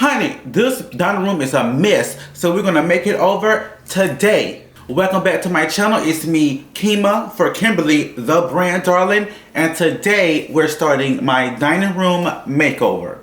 Honey, this dining room is a mess, so we're gonna make it over today. Welcome back to my channel. It's me, Kima, for Kimberly, the brand darling, and today we're starting my dining room makeover.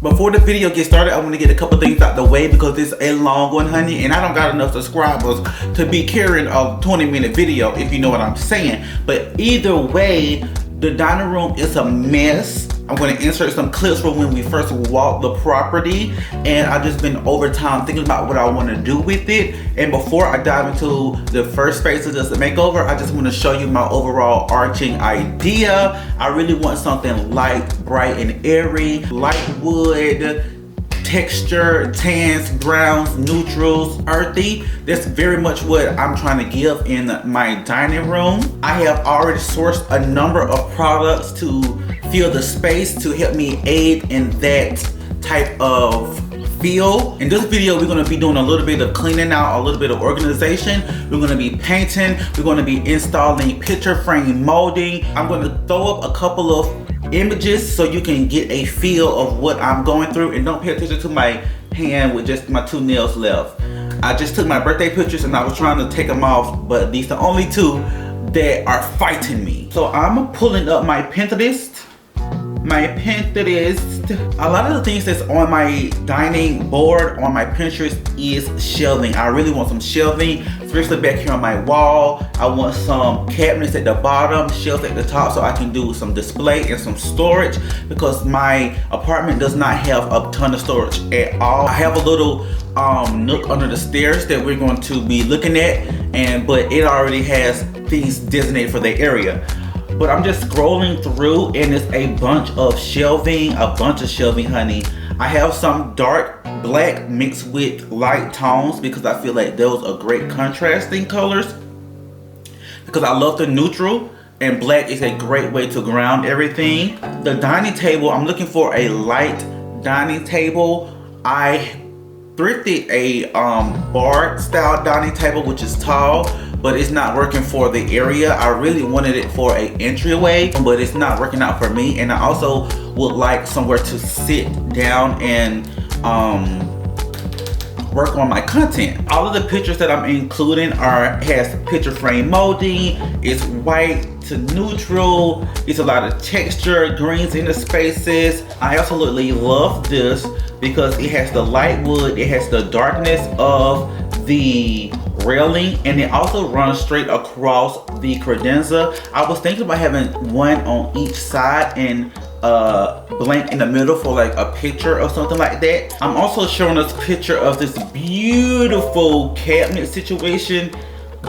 Before the video gets started, I want to get a couple things out the way because it's a long one, honey, and I don't got enough subscribers to be carrying a 20-minute video, if you know what I'm saying. But either way, the dining room is a mess. I'm going to insert some clips from when we first walked the property, and I've just been over time thinking about what I want to do with it. And before I dive into the first phase of this makeover, I just want to show you my overall arching idea. I really want something light, bright, and airy, light wood, texture, tans, browns, neutrals, earthy. That's very much what I'm trying to give in my dining room. I have already sourced a number of products to fill the space to help me aid in that type of feel. In this video, we're going to be doing a little bit of cleaning out, a little bit of organization. We're going to be painting. We're going to be installing picture frame molding. I'm going to throw up a couple of images so you can get a feel of what I'm going through, and don't pay attention to my hand with just my 2 nails left. I just took my birthday pictures and I was trying to take them off, but these are the only 2 that are fighting me. So I'm pulling up my Pinterest. A lot of the things that's on my dining board on my Pinterest is shelving. I really want some shelving, especially back here on my wall. I want some cabinets at the bottom, shelves at the top, so I can do some display and some storage, because my apartment does not have a ton of storage at all. I have a little nook under the stairs that we're going to be looking at, but it already has things designated for the area. But I'm just scrolling through and it's a bunch of shelving, honey. I have some dark black mixed with light tones because I feel like those are great contrasting colors, because I love the neutral, and black is a great way to ground everything. The dining table, I'm looking for a light dining table. I thrifted a bar style dining table, which is tall, but it's not working for the area. I really wanted it for an entryway, but it's not working out for me. And I also would like somewhere to sit down and work on my content. All of the pictures that I'm including has picture frame molding. It's white to neutral. It's a lot of texture, greens in the spaces. I absolutely love this because it has the light wood, it has the darkness of the railing, and it also runs straight across the credenza. I was thinking about having one on each side and blank in the middle for like a picture or something like that. I'm also showing us a picture of this beautiful cabinet situation,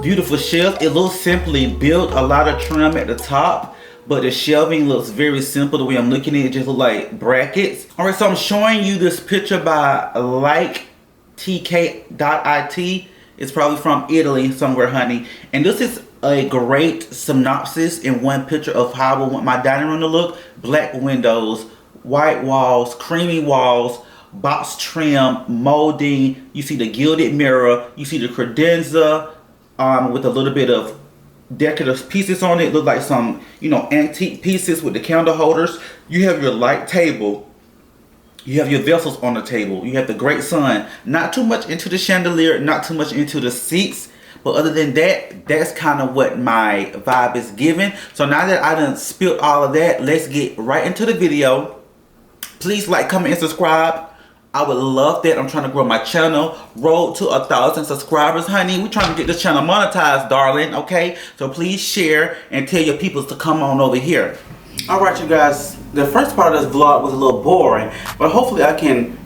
beautiful shelf. It looks simply built, a lot of trim at the top, but the shelving looks very simple. The way I'm looking at it, just look like brackets. All right, so I'm showing you this picture by TK.IT. It's probably from Italy somewhere, honey. And this is a great synopsis in one picture of how I want my dining room to look. Black windows, white walls, creamy walls, box trim, molding. You see the gilded mirror. You see the credenza with a little bit of decorative pieces on it. Look like some, antique pieces with the candle holders. You have your light table. You have your vessels on the table. You have the great sun. Not too much into the chandelier, not too much into the seats. But other than that, that's kind of what my vibe is giving. So now that I done spilled all of that, let's get right into the video. Please like, comment, and subscribe. I would love that. I'm trying to grow my channel. Road to 1,000 subscribers, honey. We're trying to get this channel monetized, darling, okay? So please share and tell your people to come on over here. Alright, you guys, the first part of this vlog was a little boring, but hopefully I can,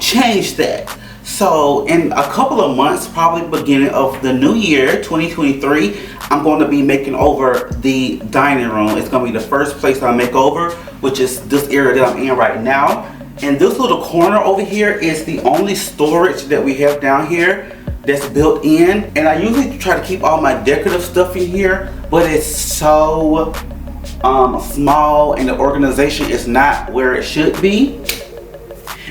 change that. So in a couple of months, probably beginning of the new year, 2023, I'm going to be making over the dining room. It's going to be the first place I make over, which is this area that I'm in right now. And this little corner over here is the only storage that we have down here that's built in. And I usually try to keep all my decorative stuff in here, but it's so small and the organization is not where it should be.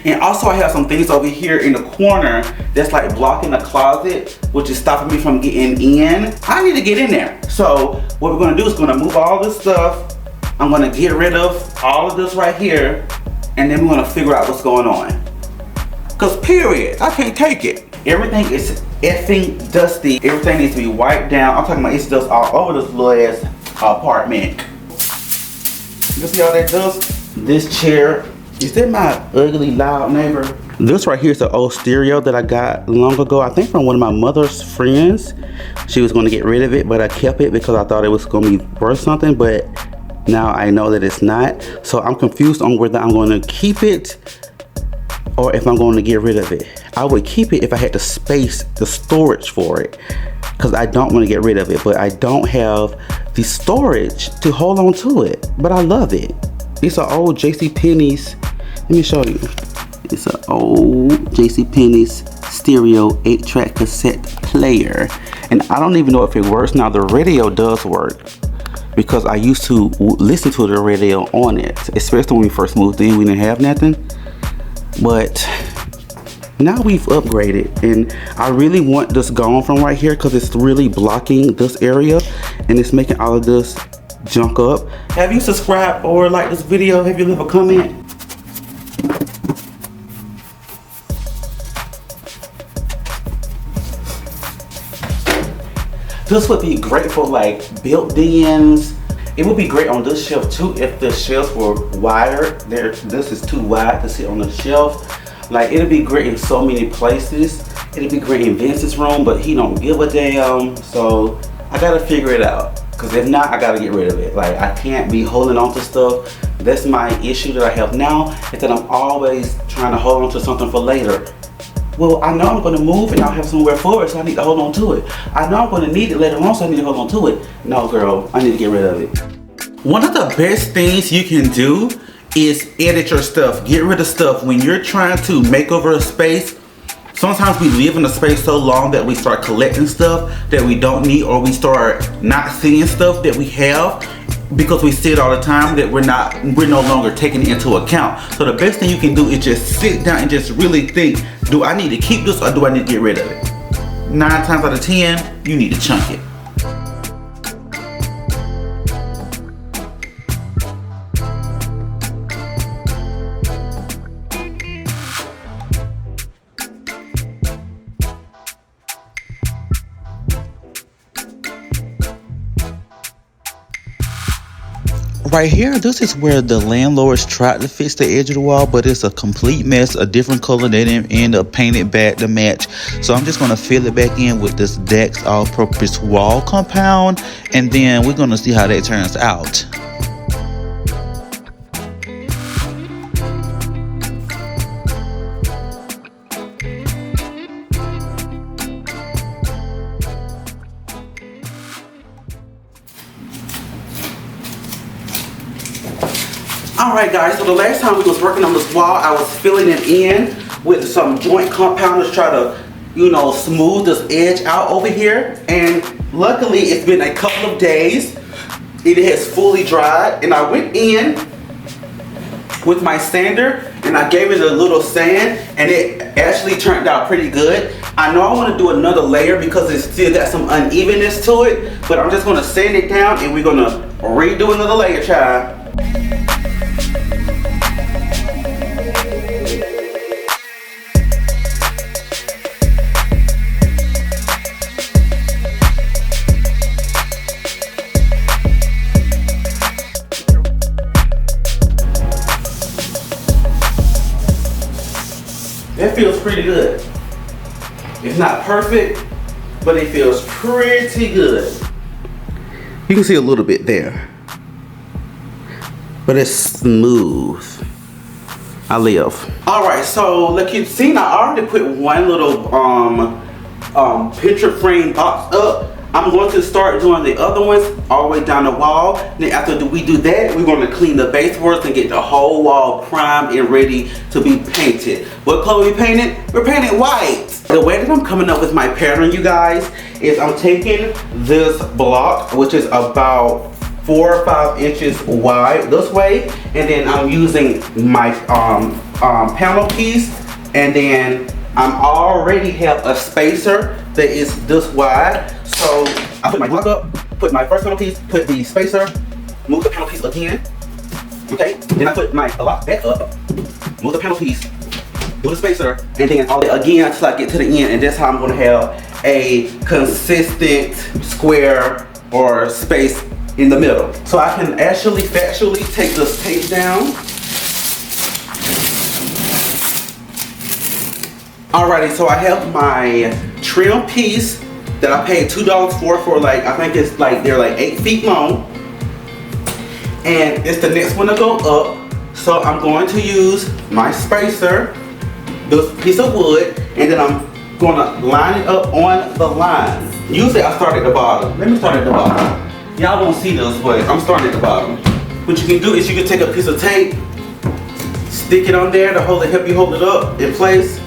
And also I have some things over here in the corner that's like blocking the closet, which is stopping me from getting in. I need to get in there. So what we're gonna do is gonna move all this stuff I'm gonna get rid of all of this right here, and then we're gonna figure out what's going on. Cause period, I can't take it. Everything is effing dusty. Everything needs to be wiped down. I'm talking about it's dust all over this little ass apartment. You see all that dust? This chair, is that my ugly loud neighbor? This right here is the old stereo that I got long ago, I think from one of my mother's friends. She was gonna get rid of it, but I kept it because I thought it was gonna be worth something, but now I know that it's not. So I'm confused on whether I'm gonna keep it or if I'm going to get rid of it. I would keep it if I had the space, the storage for it, because I don't want to get rid of it, but I don't have the storage to hold on to it, but I love it. It's an old JCPenney's, let me show you. It's an old JCPenney's stereo 8-track cassette player, and I don't even know if it works. Now the radio does work, because I used to listen to the radio on it, especially when we first moved in. We didn't have nothing. But now we've upgraded, and I really want this gone from right here because it's really blocking this area and it's making all of this junk up. Have you subscribed or liked this video? Have you left a comment? This would be great for like built-ins. It would be great on this shelf too if the shelves were wider. This is too wide to sit on the shelf. Like, it'd be great in so many places. It'd be great in Vince's room, but he don't give a damn. So I gotta figure it out. Cause if not, I gotta get rid of it. Like, I can't be holding on to stuff. That's my issue that I have now, is that I'm always trying to hold on to something for later. Well, I know I'm gonna move and I'll have somewhere for it, so I need to hold on to it. I know I'm gonna need it later on, so I need to hold on to it. No, girl, I need to get rid of it. One of the best things you can do is edit your stuff. Get rid of stuff. When you're trying to make over a space, sometimes we live in a space so long that we start collecting stuff that we don't need, or we start not seeing stuff that we have because we see it all the time that we're no longer taking it into account. So the best thing you can do is just sit down and just really think, do I need to keep this or do I need to get rid of it? 9 times out of 10, you need to chunk it. Right here, this is where the landlords tried to fix the edge of the wall, but it's a complete mess, a different color. They didn't end up painting back to match. So I'm just going to fill it back in with this Dex all-purpose wall compound, and then we're going to see how that turns out. Alright guys, so the last time we was working on this wall, I was filling it in with some joint compound to try to, you know, smooth this edge out over here. And luckily it's been a couple of days. It has fully dried, and I went in with my sander and I gave it a little sand, and it actually turned out pretty good. I know I want to do another layer because it's still got some unevenness to it, but I'm just going to sand it down and we're going to redo another layer, child. That feels pretty good. It's not perfect, but it feels pretty good. You can see a little bit there, but it's smooth. I live. All right, so like you've seen, I already put one little picture frame box up. I'm going to start doing the other ones all the way down the wall. Then after we do that, we're going to clean the baseboards and get the whole wall primed and ready to be painted. What color we painted? We're painting white. The way that I'm coming up with my pattern, you guys, is I'm taking this block, which is about 4 or 5 inches wide this way, and then I'm using my panel piece, and then I'm already have a spacer that is this wide. So I put my block up, put my first panel piece, put the spacer, move the panel piece again, Okay, then I put my block back up, move the panel piece, do the spacer, and then all again until I get to the end, and that's how I'm gonna have a consistent square or space in the middle. So I can actually factually take this tape down. Alrighty, so I have my trim piece that I paid $2 for like, I think it's like, they're like 8 feet long. And it's the next one to go up. So I'm going to use my spacer, this piece of wood, and then I'm gonna line it up on the line. Usually I start at the bottom. Let me start at the bottom. Y'all won't see this, but I'm starting at the bottom. What you can do is you can take a piece of tape, stick it on there to hold it, help you hold it up in place.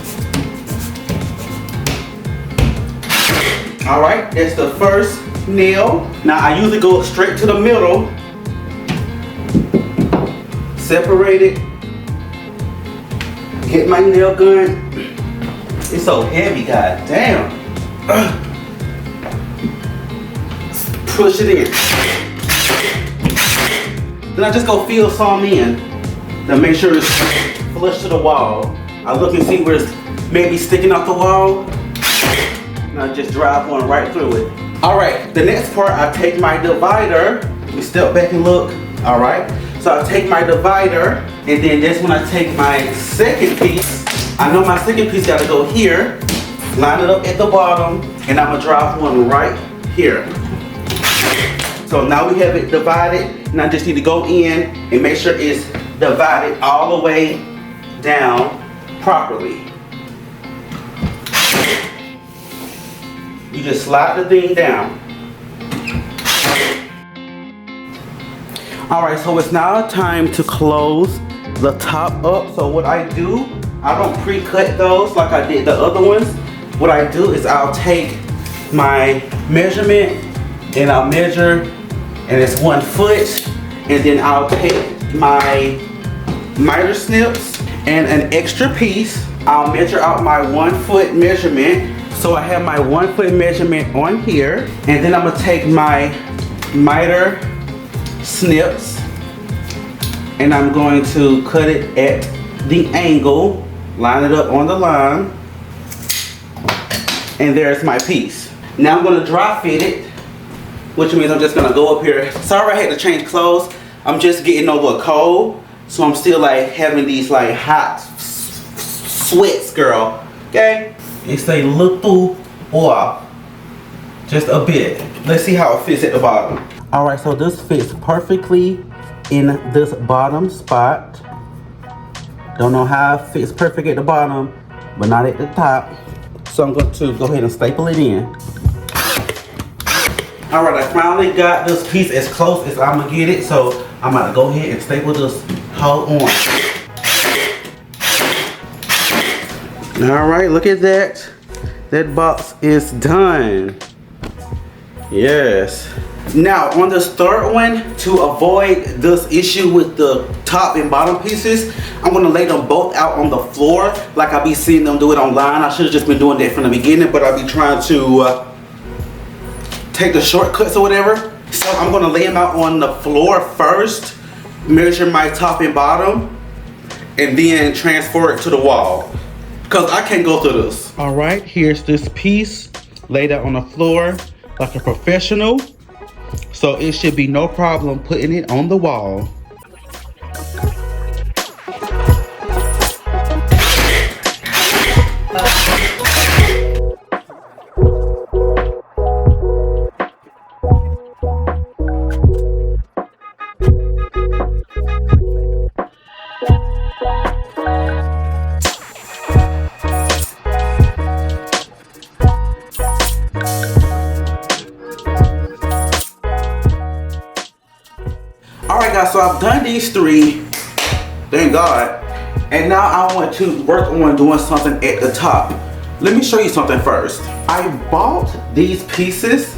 All right, that's the first nail. Now I usually go straight to the middle, separate it, get my nail gun. It's so heavy, god damn. Push it in. Then I just go feel some in to make sure it's flush to the wall. I look and see where it's maybe sticking off the wall. And I just drive one right through it. All right, the next part, I take my divider. We step back and look. All right, so I take my divider, and then that's when I take my second piece. I know my second piece gotta go here, line it up at the bottom, and I'm gonna drive one right here. So now we have it divided, and I just need to go in and make sure it's divided all the way down properly. You just slide the thing down. All right, so it's now time to close the top up. So what I do, I don't pre-cut those like I did the other ones. What I do is I'll take my measurement and I'll measure, and it's 1 foot, and then I'll take my miter snips and an extra piece. I'll measure out my 1 foot measurement. So I have my 1 foot measurement on here, and then I'm gonna take my miter snips and I'm going to cut it at the angle, line it up on the line, and there's my piece. Now I'm gonna dry fit it, which means I'm just gonna go up here. Sorry I had to change clothes. I'm just getting over a cold, so I'm still like having these like hot sweats, girl, okay? It's a little oil, just a bit. Let's see how it fits at the bottom. All right, so this fits perfectly in this bottom spot. Don't know how it fits perfect at the bottom, but not at the top. So I'm going to go ahead and staple it in. All right, I finally got this piece as close as I'm gonna get it. So I'm gonna go ahead and staple this whole on. All right, look at that. That box is done. Yes. Now on this third one, to avoid this issue with the top and bottom pieces, I'm gonna lay them both out on the floor like I be seeing them do it online. I should have just been doing that from the beginning, but I be trying to take the shortcuts or whatever. So I'm gonna lay them out on the floor first, measure my top and bottom, and then transfer it to the wall, because I can't go through this. All right, here's this piece laid out on the floor like a professional. So it should be no problem putting it on the wall. Alright guys, so I've done these three, thank God, and now I want to work on doing something at the top. Let me show you something first. I bought these pieces,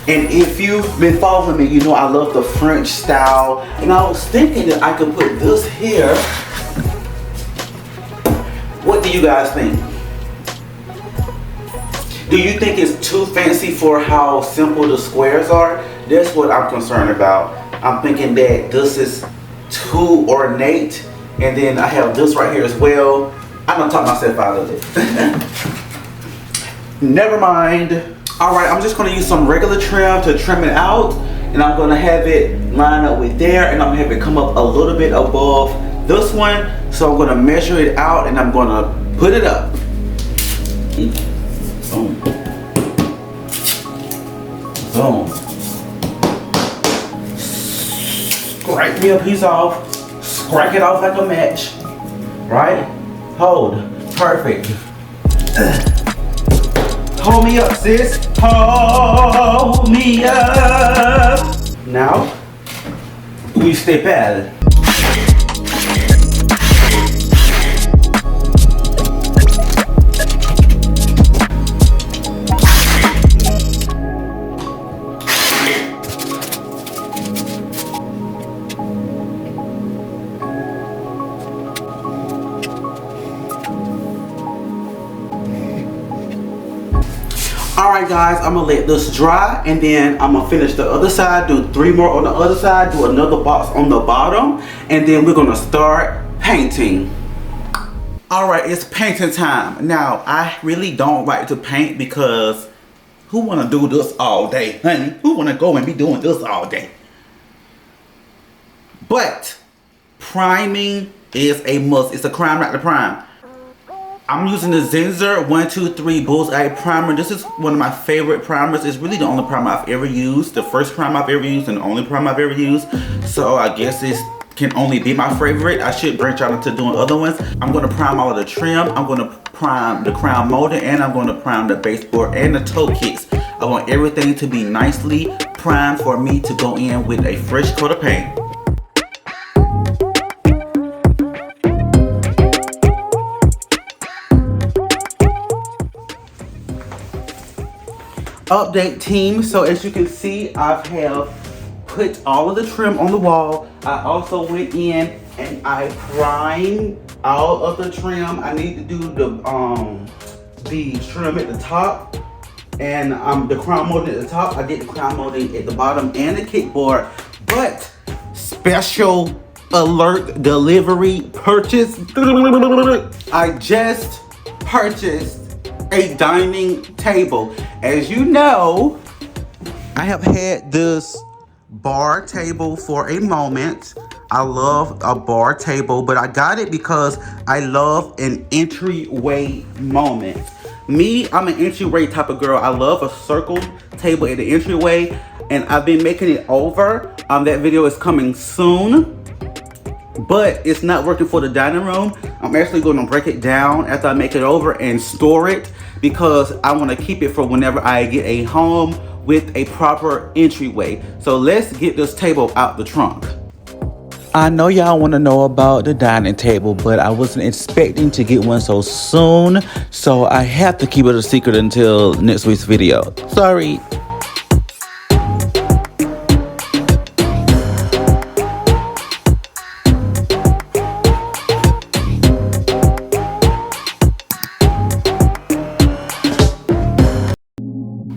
and if you've been following me, you know I love the French style, and I was thinking that I could put this here. What do you guys think? Do you think it's too fancy for how simple the squares are? That's what I'm concerned about. I'm thinking that this is too ornate. And then I have this right here as well. I'm gonna talk myself out of it. Never mind. All right, I'm just gonna use some regular trim to trim it out, and I'm gonna have it line up with there, and I'm gonna have it come up a little bit above this one. So I'm gonna measure it out, and I'm gonna put it up. Boom. Boom. Scrape me a piece off. Scrape it off like a match. Right? Hold. Perfect. Hold me up, sis. Hold me up. Now, we step at it. Alright guys, I'm gonna let this dry, and then I'm gonna finish the other side, do 3 more on the other side, do another box on the bottom, and then we're gonna start painting. Alright, it's painting time. Now, I really don't like to paint because who wanna do this all day, honey? Who wanna go and be doing this all day? But priming is a must. It's a crime not to prime. I'm using the Zinsser 123 Bulls Eye primer. This is one of my favorite primers. It's really the only primer I've ever used. The first primer I've ever used and the only primer I've ever used. So I guess this can only be my favorite. I should branch out into doing other ones. I'm going to prime all of the trim. I'm going to prime the crown molding, and I'm going to prime the baseboard and the toe kits. I want everything to be nicely primed for me to go in with a fresh coat of paint. Update team, so as you can see, I have put all of the trim on the wall. I also went in and I primed all of the trim. I need to do the trim at the top and the crown molding at the top. I did the crown molding at the bottom and the kickboard, but special alert delivery purchase. I just purchased a dining table. As you know, I have had this bar table for a moment. I love a bar table, but I got it because I love an entryway moment. Me, I'm an entryway type of girl. I love a circle table at the entryway, and I've been making it over. That video is coming soon, but it's not working for the dining room. I'm actually going to break it down after I make it over and store it, because I want to keep it for whenever I get a home with a proper entryway. So let's get this table out the trunk. I know y'all want to know about the dining table, but I wasn't expecting to get one so soon, so I have to keep it a secret until next week's video. Sorry.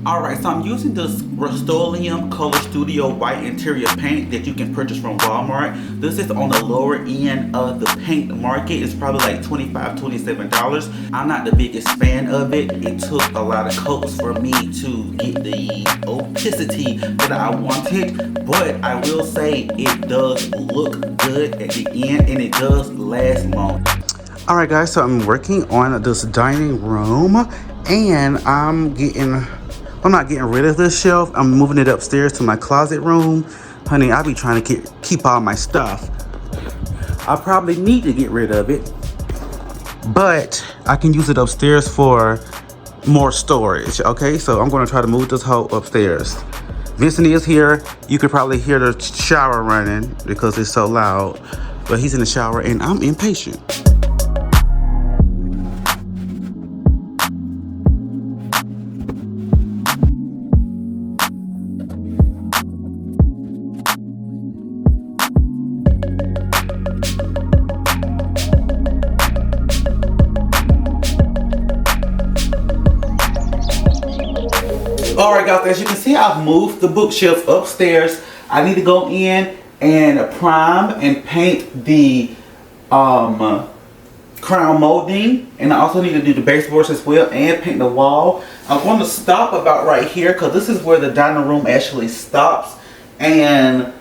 Alright, so I'm using this Rust-Oleum Color Studio White interior paint that you can purchase from Walmart. This is on the lower end of the paint market. It's probably like $25, $27. I'm not the biggest fan of it. It took a lot of coats for me to get the opacity that I wanted, but I will say it does look good at the end, and it does last long. Alright guys, so I'm working on this dining room, and I'm not getting rid of this shelf. I'm moving it upstairs to my closet room. Honey, I be trying to keep all my stuff. I probably need to get rid of it, but I can use it upstairs for more storage. Okay, so I'm going to try to move this whole upstairs. Vincent is here. You could probably hear the shower running because it's so loud, but he's in the shower and I'm impatient. Alright guys, as you can see, I've moved the bookshelf upstairs. I need to go in and prime and paint the crown molding, and I also need to do the baseboards as well and paint the wall. I'm going to stop about right here because this is where the dining room actually stops, and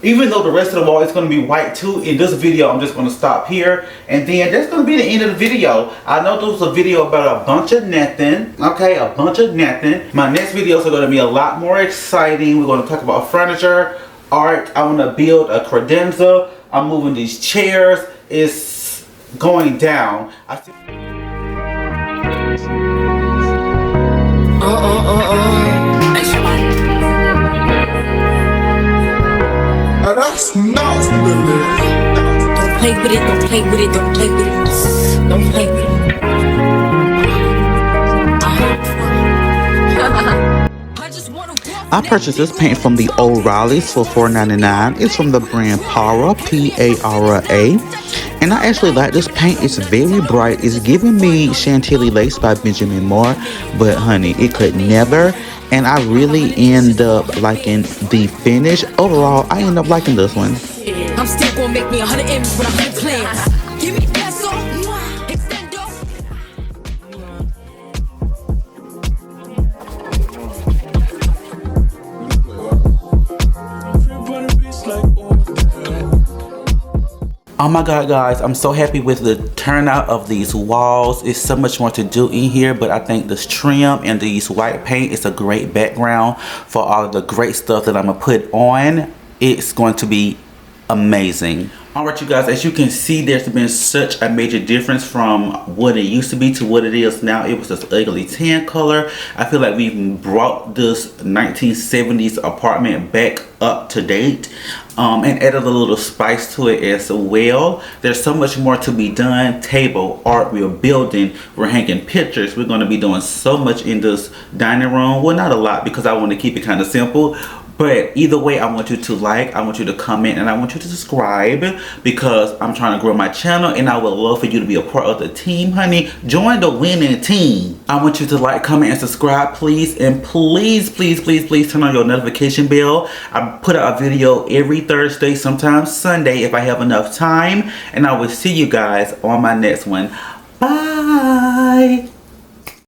even though the rest of the wall is going to be white too, in this video I'm just going to stop here, and then that's going to be the end of the video. I know this was a video about a bunch of nothing, okay, a bunch of nothing. My next videos are going to be a lot more exciting. We're going to talk about furniture, art. I want to build a credenza. I'm moving these chairs. It's going down. That's not don't play with it, don't play with it, don't play with it, don't play with it. I purchased this paint from the O'Reilly's for $4.99. It's from the brand Para, P-A-R-A. And I actually like this paint. It's very bright. It's giving me Chantilly Lace by Benjamin Moore. But honey, it could never. And I really end up liking the finish. Overall, I end up liking this one. I'm still gonna make me 100 M's with 100 plans. Give me peso, extendo. Oh my god, guys, I'm so happy with the turnout of these walls. It's so much more to do in here, but I think this trim and these white paint is a great background for all of the great stuff that I'm gonna put on. It's going to be amazing. Alright you guys, as you can see, there's been such a major difference from what it used to be to what it is now. It was this ugly tan color. I feel like we've brought this 1970s apartment back up to date, and added a little spice to it as well. There's so much more to be done. Table, art, we're building, we're hanging pictures. We're going to be doing so much in this dining room. Well, not a lot because I want to keep it kind of simple. But either way, I want you to like, I want you to comment, and I want you to subscribe because I'm trying to grow my channel, and I would love for you to be a part of the team, honey. Join the winning team. I want you to like, comment, and subscribe, please. And please, please, please, please turn on your notification bell. I put out a video every Thursday, sometimes Sunday if I have enough time. And I will see you guys on my next one. Bye.